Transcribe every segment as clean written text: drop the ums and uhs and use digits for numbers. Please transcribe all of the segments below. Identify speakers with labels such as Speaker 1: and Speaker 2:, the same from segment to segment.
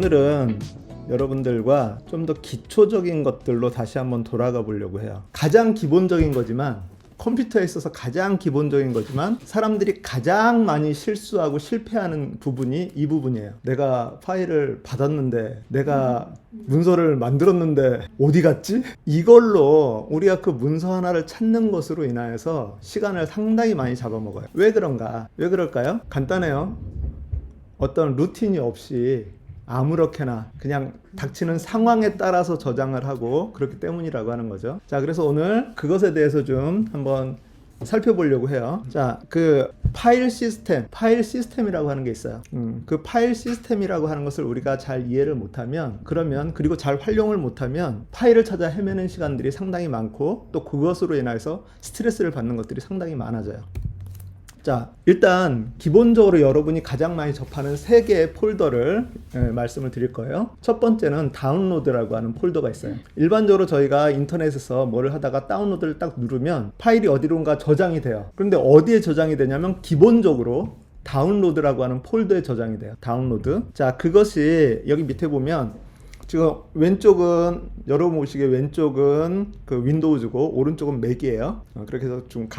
Speaker 1: 오늘은 여러분들과 좀 더 기초적인 것들로 다시 한번 돌아가 보려고 해요. 가장 기본적인 거지만, 컴퓨터에 있어서 가장 기본적인 거지만 사람들이 가장 많이 실수하고 실패하는 부분이 이 부분이에요. 내가 파일을 받았는데, 내가 문서를 만들었는데 어디 갔지? 이걸로 우리가 그 문서 하나를 찾는 것으로 인하여서 시간을 상당히 많이 잡아먹어요. 왜 그런가? 왜 그럴까요? 간단해요. 어떤 루틴이 없이 아무렇게나 그냥 닥치는 상황에 따라서 저장을 하고 그렇기 때문이라고 하는 거죠. 자, 그래서 오늘 그것에 대해서 좀 한번 살펴보려고 해요. 자, 그 파일 시스템이라고 하는 게 있어요. 그 파일 시스템이라고 하는 것을 우리가 잘 이해를 못하면, 그리고 잘 활용을 못하면 파일을 찾아 헤매는 시간들이 상당히 많고, 또 그것으로 인해서 스트레스를 받는 것들이 상당히 많아져요. 자, 일단 기본적으로 여러분이 가장 많이 접하는 3개의 폴더를 말씀을 드릴 거예요. 첫 번째는 다운로드라고 하는 폴더가 있어요. 일반적으로 저희가 인터넷에서 뭐를 하다가 다운로드를 딱 누르면 파일이 어디론가 저장이 돼요. 그런데 어디에 저장이 되냐면 기본적으로 다운로드라고 하는 폴더에 저장이 돼요. 다운로드. 자, 그것이 여기 밑에 보면 지금 왼쪽은, 여러분 보시기에 왼쪽은 그 윈도우즈고 오른쪽은 맥이에요. 그렇게 해서 좀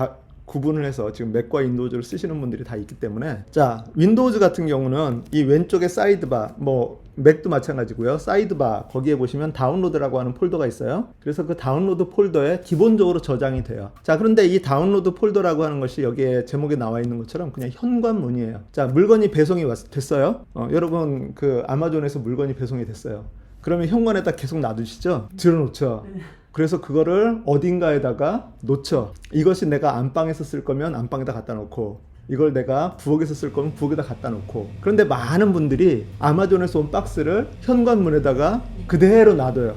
Speaker 1: 구분을 해서 지금 맥과 윈도우즈를 쓰시는 분들이 다 있기 때문에, 자, 윈도우즈 같은 경우는 이 왼쪽에 사이드바, 뭐 맥도 마찬가지고요. 사이드바 거기에 보시면 다운로드라고 하는 폴더가 있어요. 그래서 그 다운로드 폴더에 기본적으로 저장이 돼요. 자, 그런데 이 다운로드 폴더라고 하는 것이 여기에 제목에 나와 있는 것처럼 그냥 현관문이에요. 자, 물건이 배송이 됐어요. 여러분 그 아마존에서 물건이 배송이 됐어요. 그러면 현관에다 계속 놔두시죠? 들어놓죠. 그래서 그거를 어딘가에다가 놓죠. 이것이 내가 안방에서 쓸 거면 안방에다 갖다 놓고, 이걸 내가 부엌에서 쓸 거면 부엌에다 갖다 놓고. 그런데 많은 분들이 아마존에서 온 박스를 현관문에다가 그대로 놔둬요.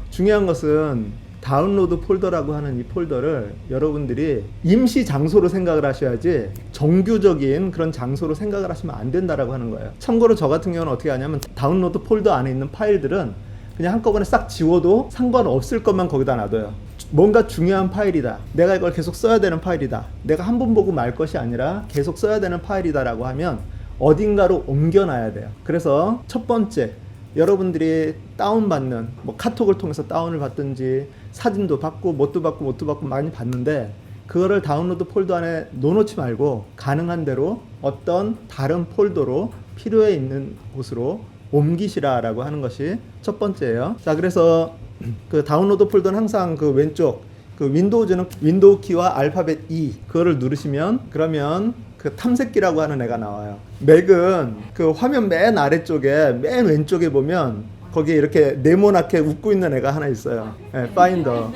Speaker 1: 중요한 것은 다운로드 폴더라고 하는 이 폴더를 여러분들이 임시 장소로 생각을 하셔야지 정규적인 그런 장소로 생각을 하시면 안 된다라고 하는 거예요. 참고로 저 같은 경우는 어떻게 하냐면, 다운로드 폴더 안에 있는 파일들은 그냥 한꺼번에 싹 지워도 상관없을 것만 거기다 놔둬요. 뭔가 중요한 파일이다, 내가 이걸 계속 써야 되는 파일이다, 내가 한 번 보고 말 것이 아니라 계속 써야 되는 파일이다 라고 하면 어딘가로 옮겨놔야 돼요. 그래서 첫 번째, 여러분들이 다운받는, 뭐 카톡을 통해서 다운을 받든지 사진도 받고 뭣도 받고 많이 받는데, 그거를 다운로드 폴더 안에 넣어놓지 말고 가능한 대로 어떤 다른 폴더로 필요해 있는 곳으로 옮기시라라고 하는 것이 첫 번째예요. 자, 그래서 그 다운로드 폴더는 항상 그 왼쪽, 그 윈도우즈는 윈도우 키와 알파벳 E 그거를 누르시면, 그러면 그 탐색기라고 하는 애가 나와요. 맥은 그 화면 맨 아래쪽에 맨 왼쪽에 보면 거기에 이렇게 네모나게 웃고 있는 애가 하나 있어요. 네, 파인더.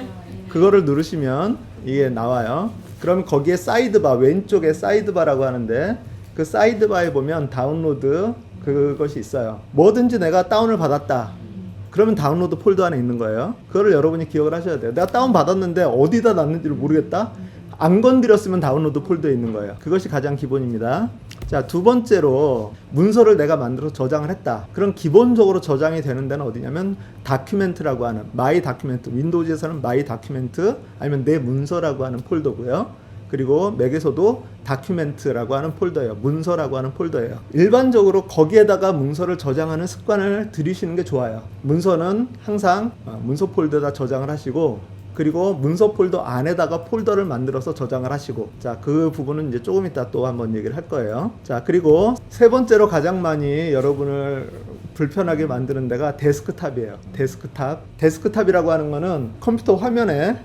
Speaker 1: 그거를 누르시면 이게 나와요. 그럼 거기에 사이드바, 왼쪽에 사이드바라고 하는데, 그 사이드바에 보면 다운로드 그것이 있어요. 뭐든지 내가 다운을 받았다, 그러면 다운로드 폴더 안에 있는 거예요. 그거를 여러분이 기억을 하셔야 돼요. 내가 다운 받았는데 어디다 놨는지를 모르겠다? 안 건드렸으면 다운로드 폴더에 있는 거예요. 그것이 가장 기본입니다. 자, 두 번째로 문서를 내가 만들어서 저장을 했다. 그럼 기본적으로 저장이 되는 데는 어디냐면 다큐멘트라고 하는, 마이 다큐멘트, 윈도우즈에서는 마이 다큐멘트 아니면 내 문서라고 하는 폴더고요. 그리고 맥에서도 다큐멘트라고 하는 폴더예요. 문서라고 하는 폴더예요. 일반적으로 거기에다가 문서를 저장하는 습관을 들이시는 게 좋아요. 문서는 항상 문서 폴더에다 저장을 하시고, 그리고 문서 폴더 안에다가 폴더를 만들어서 저장을 하시고, 자, 그 부분은 이제 조금 이따 또 한번 얘기를 할 거예요. 자, 그리고 세 번째로 가장 많이 여러분을 불편하게 만드는 데가 데스크탑이에요. 데스크탑이라고 하는 거는 컴퓨터 화면에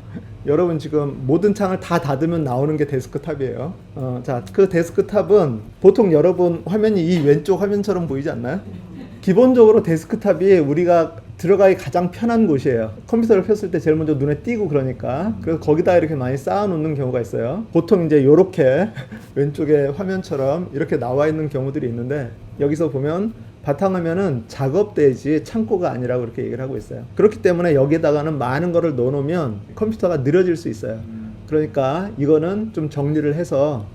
Speaker 1: 여러분 지금 모든 창을 다 닫으면 나오는 게 데스크탑이에요. 자, 그 데스크탑은 보통 여러분 화면이 이 왼쪽 화면처럼 보이지 않나요? 기본적으로 데스크탑이 우리가 들어가기 가장 편한 곳이에요. 컴퓨터를 폈을 때 제일 먼저 눈에 띄고, 그러니까 그래서 거기다 이렇게 많이 쌓아 놓는 경우가 있어요. 보통 이제 요렇게 왼쪽에 화면처럼 이렇게 나와 있는 경우들이 있는데, 여기서 보면 바탕화면은 작업대지 창고가 아니라고 그렇게 얘기를 하고 있어요. 그렇기 때문에 여기에다가는 많은 거를 넣어놓으면 컴퓨터가 느려질 수 있어요. 그러니까 이거는 좀 정리를 해서,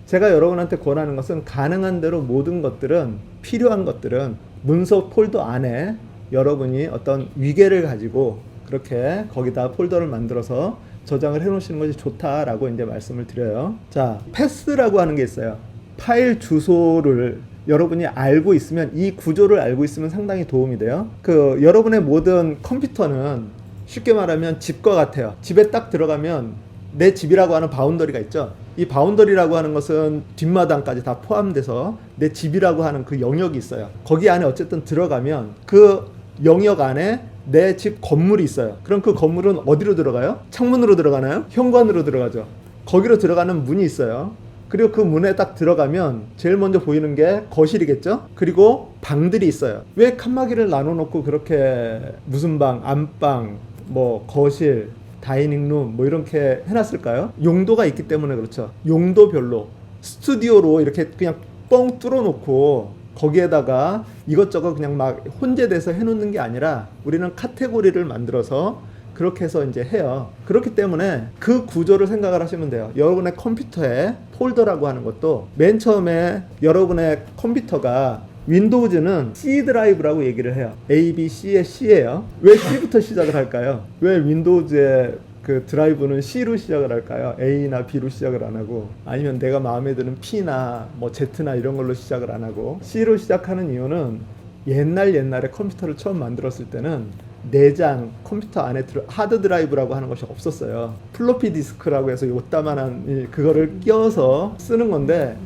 Speaker 1: 제가 여러분한테 권하는 것은 가능한 대로 모든 것들은, 필요한 것들은 문서 폴더 안에 여러분이 어떤 위계를 가지고 그렇게 거기다 폴더를 만들어서 저장을 해 놓으시는 것이 좋다라고 이제 말씀을 드려요. 자, 패스라고 하는 게 있어요. 파일 주소를 여러분이 알고 있으면, 이 구조를 알고 있으면 상당히 도움이 돼요. 그 여러분의 모든 컴퓨터는 쉽게 말하면 집과 같아요. 집에 딱 들어가면 내 집이라고 하는 바운더리가 있죠. 이 바운더리라고 하는 것은 뒷마당까지 다 포함돼서 내 집이라고 하는 그 영역이 있어요. 거기 안에 어쨌든 들어가면 그 영역 안에 내 집 건물이 있어요. 그럼 그 건물은 어디로 들어가요? 창문으로 들어가나요? 현관으로 들어가죠. 거기로 들어가는 문이 있어요. 그리고 그 문에 딱 들어가면 제일 먼저 보이는 게 거실이겠죠? 그리고 방들이 있어요. 왜 칸막이를 나눠놓고 그렇게 무슨 방, 안방, 뭐 거실, 다이닝룸 뭐 이렇게 해놨을까요? 용도가 있기 때문에 그렇죠. 용도별로 스튜디오로 이렇게 그냥 뻥 뚫어놓고 거기에다가 이것저것 그냥 막 혼재돼서 해놓는 게 아니라 우리는 카테고리를 만들어서 그렇게 해서 이제 해요. 그렇기 때문에 그 구조를 생각을 하시면 돼요. 여러분의 컴퓨터에 폴더라고 하는 것도 맨 처음에 여러분의 컴퓨터가 윈도우즈는 C 드라이브라고 얘기를 해요. A, B, C의 C예요. 왜 C부터 시작을 할까요? 왜 윈도우즈의 그 드라이브는 C로 시작을 할까요? A나 B로 시작을 안 하고, 아니면 내가 마음에 드는 P나 뭐 Z나 이런 걸로 시작을 안 하고 C로 시작하는 이유는 옛날에 컴퓨터를 처음 만들었을 때는 내장 컴퓨터 안에 하드 드라이브라고 하는 것이 없었어요. 플로피 디스크라고 해서 요따만한 그거를 끼워서 쓰는 건데,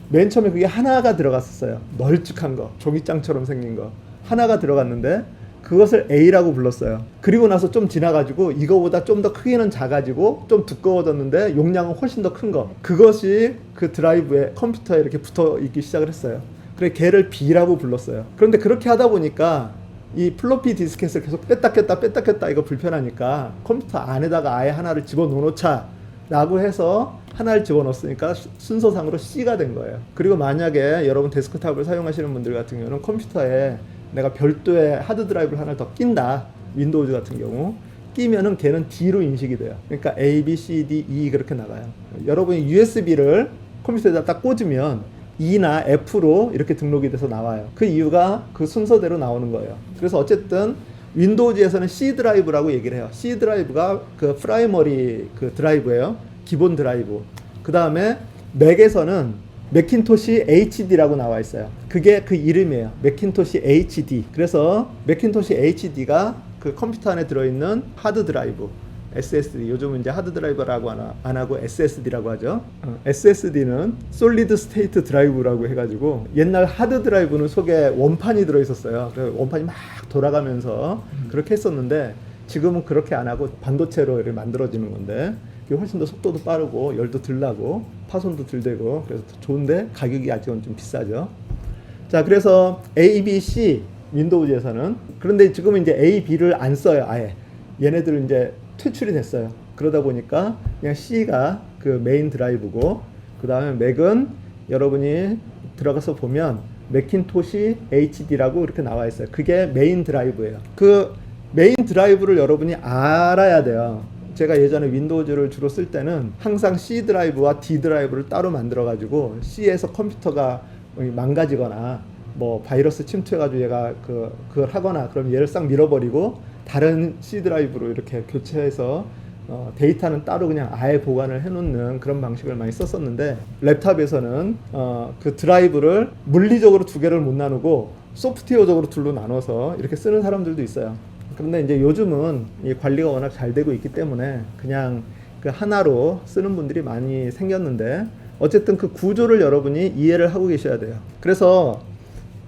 Speaker 1: 맨 처음에 그게 하나가 들어갔었어요. 널찍한 거, 종이장처럼 생긴 거 하나가 들어갔는데 그것을 A라고 불렀어요. 그리고 나서 좀 지나가지고 이거보다 좀 더 크기는 작아지고 좀 두꺼워졌는데 용량은 훨씬 더 큰 거, 그것이 그 드라이브에 컴퓨터에 이렇게 붙어 있기 시작을 했어요. 그래 걔를 B라고 불렀어요. 그런데 그렇게 하다 보니까 이 플로피 디스켓을 계속 뺐다 꼈다 이거 불편하니까 컴퓨터 안에다가 아예 하나를 집어넣자 라고 해서 하나를 집어넣었으니까 순서상으로 C가 된 거예요. 그리고 만약에 여러분 데스크탑을 사용하시는 분들 같은 경우는 컴퓨터에 내가 별도의 하드 드라이브를 하나 더 낀다, 윈도우즈 같은 경우 끼면은 걔는 D로 인식이 돼요. 그러니까 A, B, C, D, E 그렇게 나가요. 여러분이 USB를 컴퓨터에다 딱 꽂으면 E나 F로 이렇게 등록이 돼서 나와요. 그 이유가 그 순서대로 나오는 거예요. 그래서 어쨌든 윈도우즈에서는 C 드라이브라고 얘기를 해요. C 드라이브가 그 프라이머리 그 드라이브예요. 기본 드라이브. 그 다음에 맥에서는 맥킨토시 HD라고 나와 있어요. 그게 그 이름이에요. 맥킨토시 HD. 그래서 맥킨토시 HD가 그 컴퓨터 안에 들어있는 하드 드라이브, SSD. 요즘은 이제 하드 드라이버라고 안 하고 SSD라고 하죠. SSD는 솔리드 스테이트 드라이브라고 해가지고, 옛날 하드 드라이브는 속에 원판이 들어있었어요. 그래서 원판이 막 돌아가면서 그렇게 했었는데, 지금은 그렇게 안 하고 반도체로 이렇게 만들어지는 건데, 그게 훨씬 더 속도도 빠르고 열도 덜 나고 파손도 덜 되고 그래서 좋은데 가격이 아직은 좀 비싸죠. 자, 그래서 A, B, C 윈도우즈에서는, 그런데 지금은 이제 A, B를 안 써요. 아예 얘네들은 이제 퇴출이 됐어요. 그러다 보니까 그냥 C가 그 메인 드라이브고, 그 다음에 맥은 여러분이 들어가서 보면 맥킨토시 HD라고 이렇게 나와 있어요. 그게 메인 드라이브예요. 그 메인 드라이브를 여러분이 알아야 돼요. 제가 예전에 윈도우즈를 주로 쓸 때는 항상 C 드라이브와 D 드라이브를 따로 만들어 가지고, C에서 컴퓨터가 망가지거나 뭐 바이러스 침투해가지고 얘가 그걸 하거나 그럼 얘를 싹 밀어버리고 다른 C 드라이브로 이렇게 교체해서 데이터는 따로 그냥 아예 보관을 해놓는 그런 방식을 많이 썼었는데, 랩탑에서는 그 드라이브를 물리적으로 두 개를 못 나누고 소프트웨어적으로 둘로 나눠서 이렇게 쓰는 사람들도 있어요. 그런데 이제 요즘은 이 관리가 워낙 잘 되고 있기 때문에 그냥 그 하나로 쓰는 분들이 많이 생겼는데, 어쨌든 그 구조를 여러분이 이해를 하고 계셔야 돼요. 그래서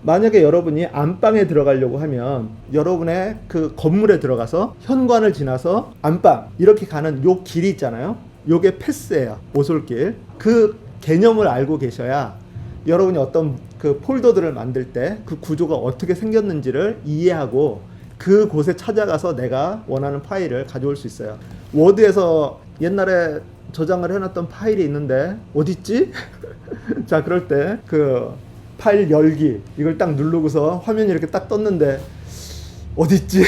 Speaker 1: 만약에 여러분이 안방에 들어가려고 하면 여러분의 그 건물에 들어가서 현관을 지나서 안방 이렇게 가는 요 길이 있잖아요. 요게 패스예요. 오솔길. 그 개념을 알고 계셔야 여러분이 어떤 그 폴더들을 만들 때 그 구조가 어떻게 생겼는지를 이해하고 그 곳에 찾아가서 내가 원하는 파일을 가져올 수 있어요. 워드에서 옛날에 저장을 해놨던 파일이 있는데 어딨지? 자, 그럴 때 그 파일 열기 이걸 딱 누르고서 화면이 이렇게 딱 떴는데 어딨지?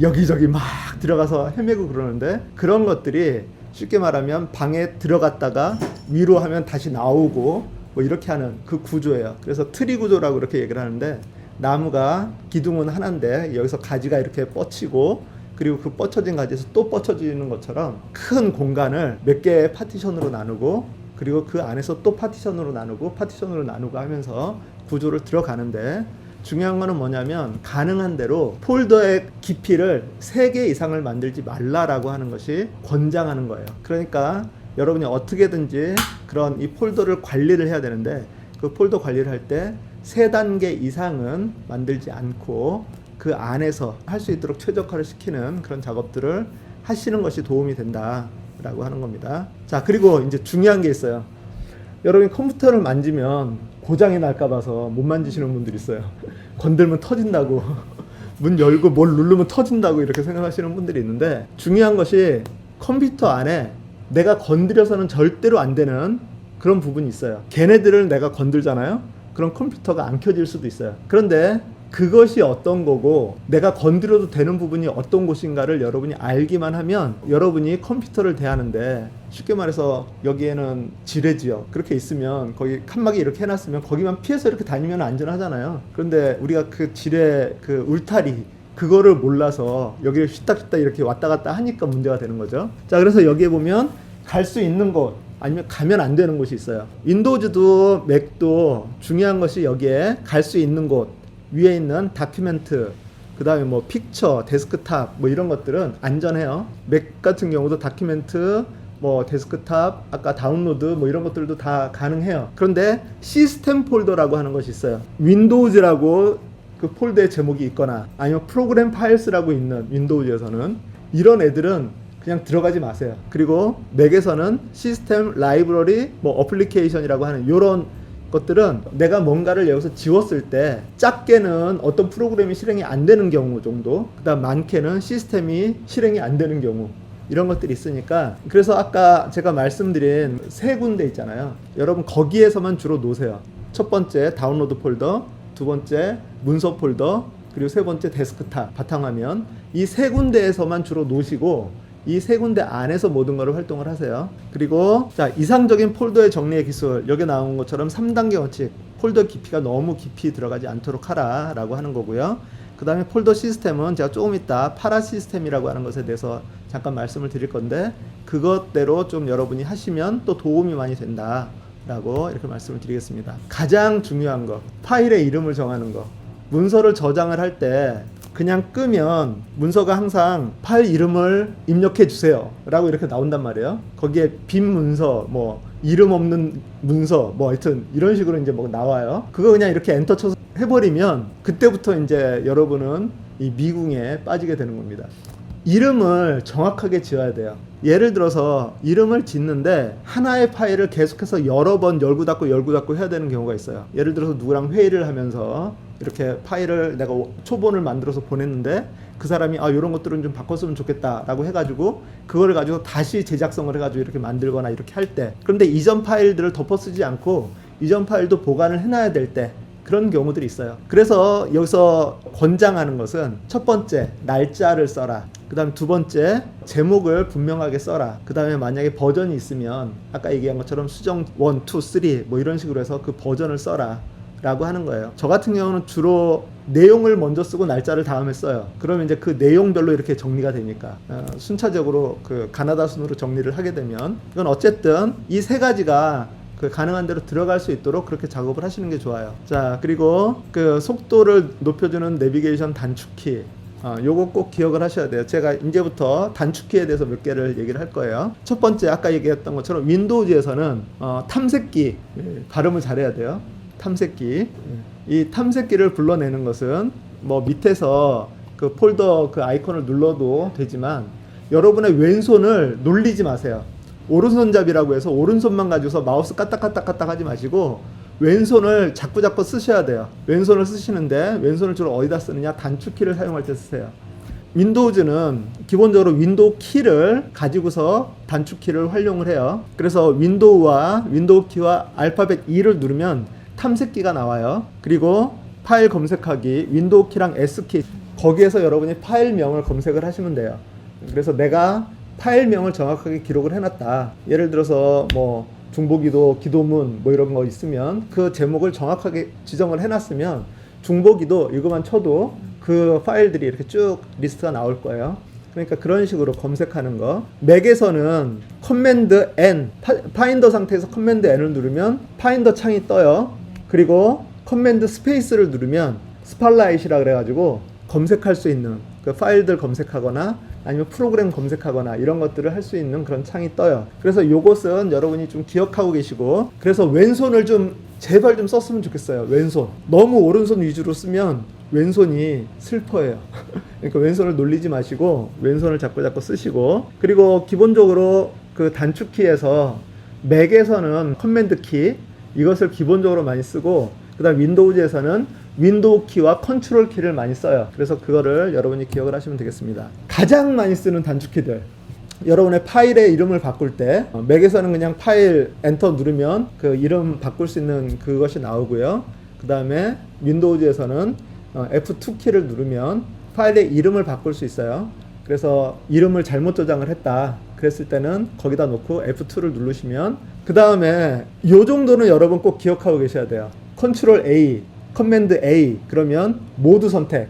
Speaker 1: 여기저기 막 들어가서 헤매고 그러는데, 그런 것들이 쉽게 말하면 방에 들어갔다가 위로 하면 다시 나오고 뭐 이렇게 하는 그 구조예요. 그래서 트리 구조라고 이렇게 얘기를 하는데, 나무가 기둥은 하나인데 여기서 가지가 이렇게 뻗치고, 그리고 그 뻗쳐진 가지에서 또 뻗쳐지는 것처럼 큰 공간을 몇 개의 파티션으로 나누고, 그리고 그 안에서 또 파티션으로 나누고 하면서 구조를 들어가는데 중요한 거는 뭐냐면 가능한 대로 폴더의 깊이를 3개 이상을 만들지 말라라고 하는 것이 권장하는 거예요. 그러니까 여러분이 어떻게든지 그런 이 폴더를 관리를 해야 되는데 그 폴더 관리를 할 때 3단계 이상은 만들지 않고 그 안에서 할 수 있도록 최적화를 시키는 그런 작업들을 하시는 것이 도움이 된다라고 하는 겁니다. 자, 그리고 이제 중요한 게 있어요. 여러분이 컴퓨터를 만지면 고장이 날까 봐서 못 만지시는 분들이 있어요. 건들면 터진다고 문 열고 뭘 누르면 터진다고 이렇게 생각하시는 분들이 있는데 중요한 것이 컴퓨터 안에 내가 건드려서는 절대로 안 되는 그런 부분이 있어요. 걔네들을 내가 건들잖아요. 그럼 컴퓨터가 안 켜질 수도 있어요. 그런데 그것이 어떤 거고 내가 건드려도 되는 부분이 어떤 곳인가를 여러분이 알기만 하면 여러분이 컴퓨터를 대하는데 쉽게 말해서 여기에는 지뢰지역 그렇게 있으면 거기 칸막이 이렇게 해놨으면 거기만 피해서 이렇게 다니면 안전하잖아요. 그런데 우리가 그 지뢰 그 울타리 그거를 몰라서 여기를 휘딱휘딱 이렇게 왔다 갔다 하니까 문제가 되는 거죠. 자, 그래서 여기에 보면 갈 수 있는 곳 아니면 가면 안 되는 곳이 있어요. 윈도우즈도 맥도 중요한 것이 여기에 갈 수 있는 곳 위에 있는 다큐멘트 그 다음에 뭐 픽처, 데스크탑 뭐 이런 것들은 안전해요. 맥 같은 경우도 다큐멘트 뭐 데스크탑 아까 다운로드 뭐 이런 것들도 다 가능해요. 그런데 시스템 폴더라고 하는 것이 있어요. 윈도우즈라고 그 폴더의 제목이 있거나 아니면 프로그램 파일스라고 있는 윈도우즈에서는 이런 애들은 그냥 들어가지 마세요. 그리고 맥에서는 시스템 라이브러리 뭐 어플리케이션이라고 하는 이런 것들은 내가 뭔가를 여기서 지웠을 때 작게는 어떤 프로그램이 실행이 안 되는 경우 정도, 그 다음 많게는 시스템이 실행이 안 되는 경우 이런 것들이 있으니까 그래서 아까 제가 말씀드린 3군데 있잖아요. 여러분 거기에서만 주로 놓으세요. 첫 번째 다운로드 폴더, 두 번째 문서 폴더, 그리고 세 번째 데스크탑 바탕화면 이 3군데에서만 주로 놓으시고 이 3군데 안에서 모든 것을 활동을 하세요. 그리고 자, 이상적인 폴더의 정리의 기술 여기 나온 것처럼 3단계 원칙 폴더 깊이가 너무 깊이 들어가지 않도록 하라 라고 하는 거고요. 그 다음에 폴더 시스템은 제가 조금 이따 파라 시스템이라고 하는 것에 대해서 잠깐 말씀을 드릴 건데 그것대로 좀 여러분이 하시면 또 도움이 많이 된다 라고 이렇게 말씀을 드리겠습니다. 가장 중요한 거 파일의 이름을 정하는 거. 문서를 저장을 할 때 그냥 끄면 문서가 항상 파일 이름을 입력해 주세요 라고 이렇게 나온단 말이에요. 거기에 빈 문서 뭐 이름 없는 문서 뭐 하여튼 이런 식으로 이제 뭐 나와요. 그거 그냥 이렇게 엔터 쳐서 해버리면 그때부터 이제 여러분은 이 미궁에 빠지게 되는 겁니다. 이름을 정확하게 지어야 돼요. 예를 들어서 이름을 짓는데 하나의 파일을 계속해서 여러 번 열고 닫고 해야 되는 경우가 있어요. 예를 들어서 누구랑 회의를 하면서 이렇게 파일을 내가 초본을 만들어서 보냈는데 그 사람이 이런 것들은 좀 바꿨으면 좋겠다 라고 해가지고 그거를 가지고 다시 제작성을 해가지고 이렇게 만들거나 이렇게 할 때, 그런데 이전 파일들을 덮어 쓰지 않고 이전 파일도 보관을 해놔야 될 때 그런 경우들이 있어요. 그래서 여기서 권장하는 것은 첫 번째 날짜를 써라. 그 다음 두 번째 제목을 분명하게 써라. 그 다음에 만약에 버전이 있으면 아까 얘기한 것처럼 수정 1, 2, 3 뭐 이런 식으로 해서 그 버전을 써라 라고 하는 거예요. 저 같은 경우는 주로 내용을 먼저 쓰고 날짜를 다음에 써요. 그러면 이제 그 내용별로 이렇게 정리가 되니까 순차적으로 그 가나다 순으로 정리를 하게 되면 이건 어쨌든 이 3가지가 그 가능한 대로 들어갈 수 있도록 그렇게 작업을 하시는 게 좋아요. 자, 그리고 그 속도를 높여주는 내비게이션 단축키 요거 꼭 기억을 하셔야 돼요. 제가 이제부터 단축키에 대해서 몇 개를 얘기를 할 거예요. 첫 번째 아까 얘기했던 것처럼 윈도우즈에서는 탐색기 발음을 잘해야 돼요. 탐색기 이 탐색기를 불러내는 것은 뭐 밑에서 그 폴더 그 아이콘을 눌러도 되지만 여러분의 왼손을 놀리지 마세요. 오른손잡이라고 해서 오른손만 가지고서 마우스 까딱까딱 하지 마시고 왼손을 자꾸 쓰셔야 돼요. 왼손을 쓰시는데 왼손을 주로 어디다 쓰느냐? 단축키를 사용할 때 쓰세요. 윈도우즈는 기본적으로 윈도우 키를 가지고서 단축키를 활용을 해요. 그래서 윈도우와 윈도우 키와 알파벳 E를 누르면 탐색기가 나와요. 그리고 파일 검색하기 윈도우 키랑 S키 거기에서 여러분이 파일명을 검색을 하시면 돼요. 그래서 내가 파일명을 정확하게 기록을 해놨다. 예를 들어서 뭐 중보기도, 기도문 뭐 이런 거 있으면 그 제목을 정확하게 지정을 해놨으면 중보기도 이거만 쳐도 그 파일들이 이렇게 쭉 리스트가 나올 거예요. 그러니까 그런 식으로 검색하는 거. 맥에서는 커맨드 N, 파인더 상태에서 커맨드 N을 누르면 파인더 창이 떠요. 그리고 커맨드 스페이스를 누르면 스팟라이트라 그래가지고 검색할 수 있는 그 파일들 검색하거나 아니면 프로그램 검색하거나 이런 것들을 할 수 있는 그런 창이 떠요. 그래서 이것은 여러분이 좀 기억하고 계시고, 그래서 왼손을 좀 제발 좀 썼으면 좋겠어요. 왼손. 너무 오른손 위주로 쓰면 왼손이 슬퍼해요. 그러니까 왼손을 놀리지 마시고 왼손을 자꾸 쓰시고, 그리고 기본적으로 그 단축키에서 맥에서는 커맨드 키 이것을 기본적으로 많이 쓰고, 그 다음 윈도우즈에서는 윈도우 키와 컨트롤 키를 많이 써요. 그래서 그거를 여러분이 기억을 하시면 되겠습니다. 가장 많이 쓰는 단축키들, 여러분의 파일의 이름을 바꿀 때 맥에서는 그냥 파일 엔터 누르면 그 이름 바꿀 수 있는 그것이 나오고요. 그 다음에 윈도우즈에서는 F2 키를 누르면 파일의 이름을 바꿀 수 있어요. 그래서 이름을 잘못 저장을 했다 그랬을 때는 거기다 놓고 F2를 누르시면, 그 다음에 요 정도는 여러분 꼭 기억하고 계셔야 돼요. 컨트롤 A, 커맨드 A 그러면 모두 선택,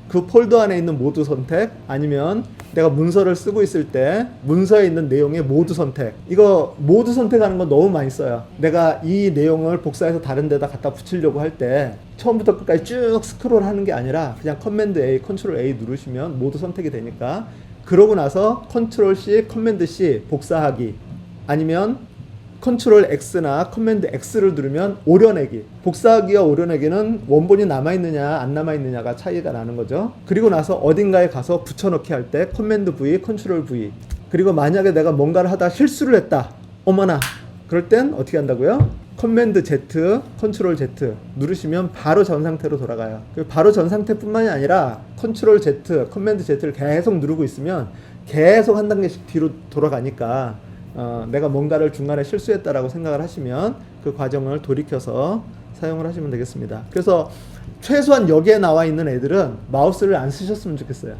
Speaker 1: 그 폴더 안에 있는 모두 선택, 아니면 내가 문서를 쓰고 있을 때 문서에 있는 내용의 모두 선택. 이거 모두 선택하는 건 너무 많이 써요. 내가 이 내용을 복사해서 다른 데다 갖다 붙이려고 할 때 처음부터 끝까지 쭉 스크롤 하는 게 아니라 그냥 커맨드 A, 컨트롤 A 누르시면 모두 선택이 되니까, 그러고 나서 컨트롤 C, 커맨드 C 복사하기, 아니면 컨트롤 X나 커맨드 X를 누르면 오려내기. 복사하기와 오려내기는 원본이 남아있느냐 안 남아있느냐가 차이가 나는 거죠. 그리고 나서 어딘가에 가서 붙여넣기 할 때 커맨드 V, 컨트롤 V. 그리고 만약에 내가 뭔가를 하다 실수를 했다, 어머나, 그럴 땐 어떻게 한다고요? 커맨드 Z, 컨트롤 Z 누르시면 바로 전 상태로 돌아가요. 바로 전 상태뿐만이 아니라 컨트롤 Z, 커맨드 Z를 계속 누르고 있으면 계속 한 단계씩 뒤로 돌아가니까 내가 뭔가를 중간에 실수했다라고 생각을 하시면 그 과정을 돌이켜서 사용을 하시면 되겠습니다. 그래서 최소한 여기에 나와 있는 애들은 마우스를 안 쓰셨으면 좋겠어요.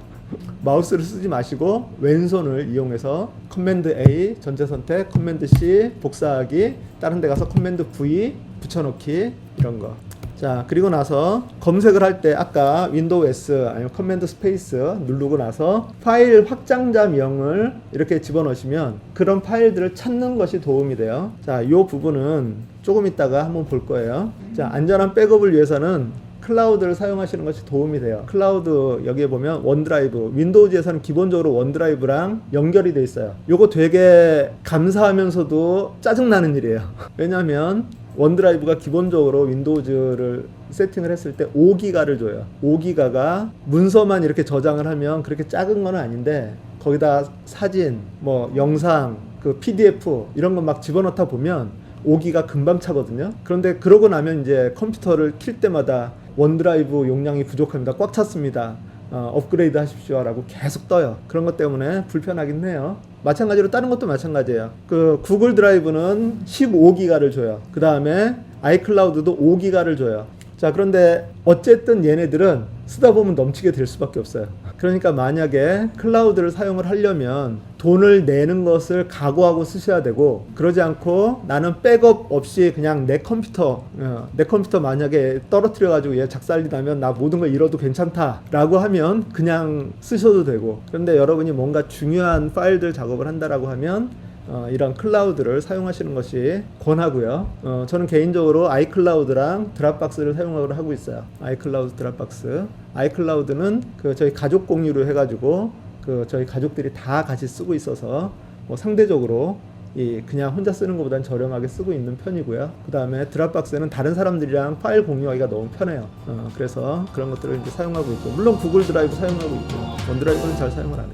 Speaker 1: 마우스를 쓰지 마시고 왼손을 이용해서 커맨드 A 전체 선택, 커맨드 C 복사하기, 다른 데 가서 커맨드 V 붙여넣기, 이런 거. 자, 그리고 나서 검색을 할 때 아까 윈도우 S 아니면 커맨드 스페이스 누르고 나서 파일 확장자 명을 이렇게 집어넣으시면 그런 파일들을 찾는 것이 도움이 돼요. 자, 이 부분은 조금 있다가 한번 볼 거예요. 자, 안전한 백업을 위해서는 클라우드를 사용하시는 것이 도움이 돼요. 클라우드 여기에 보면 원드라이브, 윈도우즈에서는 기본적으로 원드라이브랑 연결이 돼 있어요. 요거 되게 감사하면서도 짜증나는 일이에요. 왜냐하면 원드라이브가 기본적으로 윈도우즈를 세팅을 했을 때 5기가를 줘요. 5기가가 문서만 이렇게 저장을 하면 그렇게 작은 건 아닌데, 거기다 사진, 뭐 영상, 그 PDF 이런 거 막 집어넣다 보면 5기가 금방 차거든요. 그런데 그러고 나면 이제 컴퓨터를 킬 때마다 원드라이브 용량이 부족합니다, 꽉 찼습니다, 업그레이드 하십시오 라고 계속 떠요. 그런 것 때문에 불편하긴 해요. 마찬가지로 다른 것도 마찬가지예요. 그 구글 드라이브는 15기가를 줘요. 그 다음에 아이클라우드도 5기가를 줘요. 자, 그런데 어쨌든 얘네들은 쓰다 보면 넘치게 될 수밖에 없어요. 그러니까 만약에 클라우드를 사용을 하려면 돈을 내는 것을 각오하고 쓰셔야 되고, 그러지 않고 나는 백업 없이 그냥 내 컴퓨터 만약에 떨어뜨려 가지고 얘 작살이 나면 나 모든 걸 잃어도 괜찮다 라고 하면 그냥 쓰셔도 되고, 그런데 여러분이 뭔가 중요한 파일들 작업을 한다라고 하면 이런 클라우드를 사용하시는 것이 권하고요. 저는 개인적으로 아이클라우드랑 드랍박스를 사용을 하고 있어요. 아이클라우드, 드랍박스. 아이클라우드는 그 저희 가족 공유로 해가지고 그 저희 가족들이 다 같이 쓰고 있어서 뭐 상대적으로 그냥 혼자 쓰는 것보다는 저렴하게 쓰고 있는 편이고요. 그 다음에 드랍박스는 다른 사람들이랑 파일 공유하기가 너무 편해요. 그래서 그런 것들을 이제 사용하고 있고, 물론 구글 드라이브 사용하고 있고, 원드라이브는 잘 사용을 안 해요.